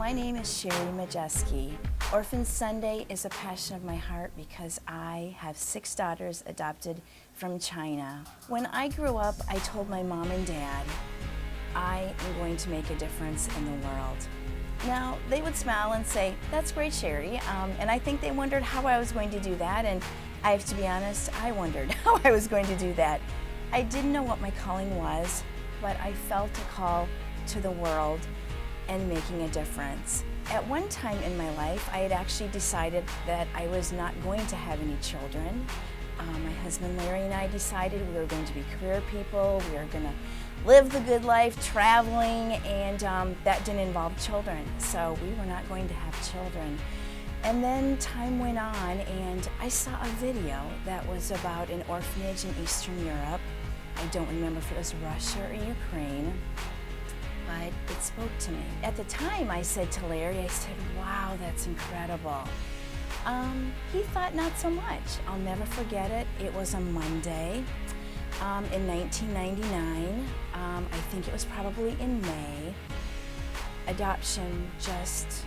My name is Majewski. Orphan Sunday is a passion of my heart because I have 6 daughters adopted from China. When I grew up, I told my mom and dad, I am going to make a difference in the world. Now, they would smile and say, that's great, Sherry, and I think they wondered how I was going to do that, and I have to be honest, I wondered how I was going to do that. I didn't know what my calling was, but I felt a call to the world and making a difference. At one time in my life, I had actually decided that I was not going to have any children. My husband Larry and I decided we were going to be career people, we were going to live the good life, traveling, and that didn't involve children, so we were not going to have children. And then time went on, and I saw a video that was about an orphanage in Eastern Europe. I don't remember if it was Russia or Ukraine, but it spoke to me. At the time, I said to Larry, I said, wow, that's incredible. He thought not so much. I'll never forget it. It was a Monday in 1999. I think it was probably in May. Adoption just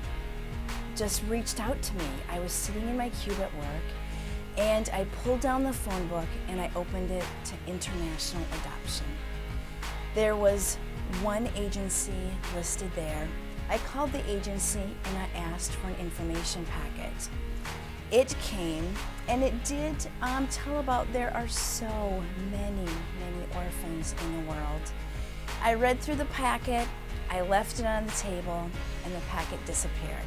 reached out to me. I was sitting in my cube at work, and I pulled down the phone book and I opened it to international adoption. There was one agency listed there. I called the agency and I asked for an information packet. It came, and it did tell about there are so many orphans in the world. I read through the packet, I left it on the table, and the packet disappeared.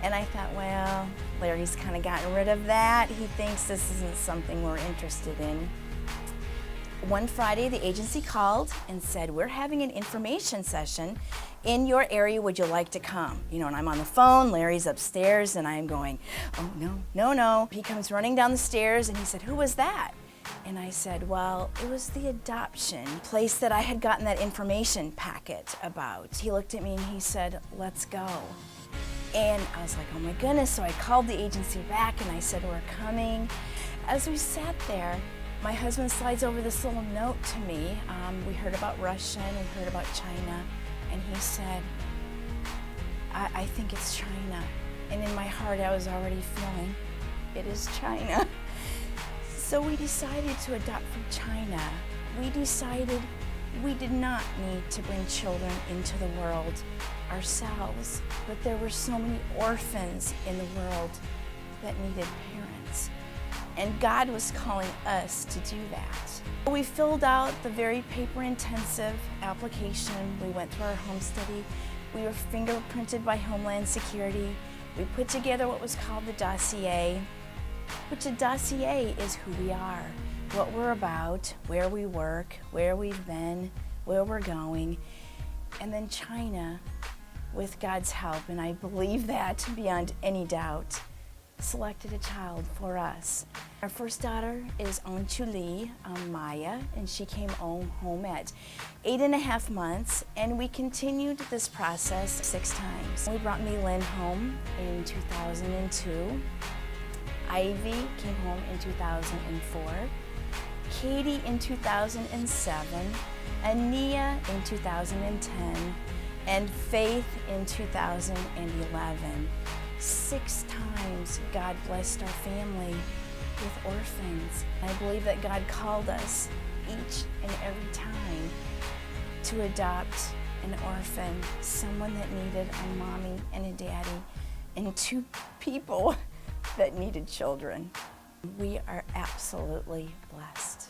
And I thought, well, Larry's kind of gotten rid of that. He thinks this isn't something we're interested in. One Friday, the agency called and said, we're having an information session in your area, would you like to come? You know, and I'm on the phone, Larry's upstairs, and I'm going, oh, no. He comes running down the stairs, and he said, who was that? And I said, well, it was the adoption place that I had gotten that information packet about. He looked at me and he said, let's go. And I was like, oh my goodness, so I called the agency back and I said, we're coming. As we sat there, my husband slides over this little note to me. We heard about Russia and we heard about China, and he said, I think it's China. And in my heart, I was already feeling, it is China. So we decided to adopt from China. We decided we did not need to bring children into the world ourselves, but there were so many orphans in the world that needed parents. And God was calling us to do that. We filled out the very paper-intensive application. We went through our home study. We were fingerprinted by Homeland Security. We put together what was called the dossier, which a dossier is who we are, what we're about, where we work, where we've been, where we're going. And then China, with God's help, and I believe that beyond any doubt, selected a child for us. Our first daughter is Li, Maya, and she came home at 8.5 months, and we continued this process 6 times. We brought Lynn home in 2002. Ivy came home in 2004. Katie in 2007. Ania in 2010. And Faith in 2011. 6 times God blessed our family with orphans. I believe that God called us each and every time to adopt an orphan, someone that needed a mommy and a daddy, and 2 people that needed children. We are absolutely blessed.